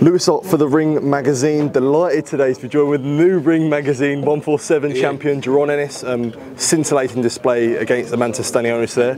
Lewis Ott for the Ring Magazine. Delighted today to be joined with new Ring Magazine 147 champion Jaron Ennis. Scintillating display against Eimantas Stanionis there.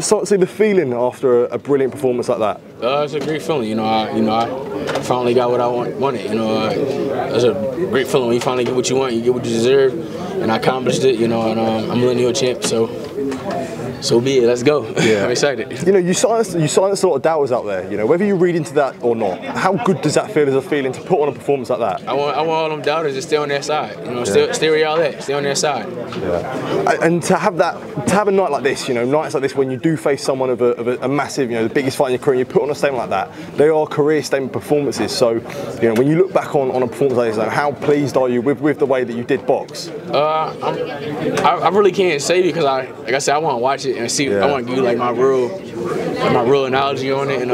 Start to see the feeling after a brilliant performance like that. It's a great feeling. I finally got what I wanted. It's a great feeling when you finally get what you want, you get what you deserve, and I accomplished it. And I'm a lineal champ, so be it. Let's go. Yeah. I'm excited. You silenced a lot of doubters out there. Whether you read into that or not, how good does that feel as a feeling to put on a performance like that? I want all them doubters to stay on their side. Stay where y'all at. Stay on their side. Yeah. And to have a night like this, nights like this when you do face someone of a massive, the biggest fight in your career, and you put on a statement like that, they are career statement performances. So, when you look back on a performance like this, how pleased are you with the way that you did box? I really can't say because like I said, I want to watch it and see. I want to give you like my real analogy on it,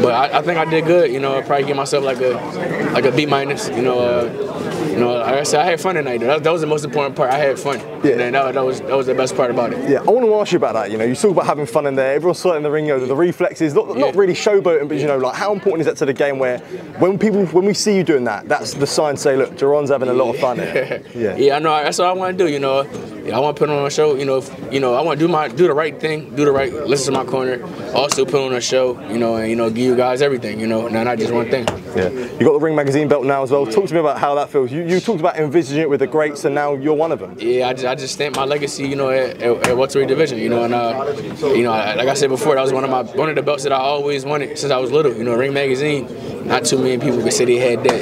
but I think I did good. I'll probably give myself like a B minus. Like I said, I had fun tonight. That was the most important part. I had fun. Yeah. And that was the best part about it. Yeah, I want to ask you about that. You talk about having fun in there. Everyone's sort in the ring. The reflexes, not really showboating, but like how important is that to the game? Where when we see you doing that, that's the sign to say, look, Jaron's having a lot of fun here. Yeah, I know. That's what I want to do. I want to put on a show. I want to do the right thing, listen to my corner. Also put on a show. And give you guys everything. Not just one thing. Yeah. You got the Ring Magazine belt now as well. Talk to me about how that feels. You talked about envisaging it with the greats, and now you're one of them. Yeah, I just stamped my legacy, at welterweight division, and like I said before, that was one of the belts that I always wanted since I was little. Ring Magazine, not too many people could say they had that,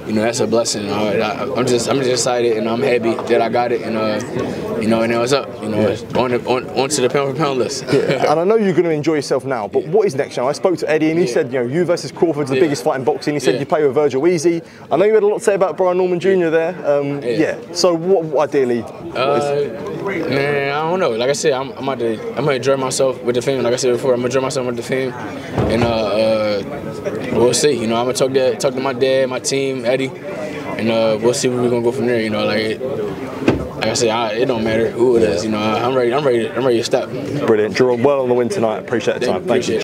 and that's a blessing. I'm just excited, and I'm happy that I got it, and it was up, onto the pound for pound list. Yeah. And I know you're going to enjoy yourself now, but what is next? I spoke to Eddie, and he said, you versus Crawford's the biggest fight in boxing. He said you play with Virgil Easy. I know you had a lot to say about Brian Norman Jr. there. So what ideally? Man, I don't know. Like I said, I'm gonna enjoy myself with the fame. Like I said before, I'm gonna enjoy myself with the fame, and we'll see. I'm gonna talk to my dad, my team, Eddie, and we'll see where we're gonna go from there. Like I said, it don't matter who it is. I'm ready to step. Brilliant, Jaron. Well on the win tonight. Appreciate the time. Thank you.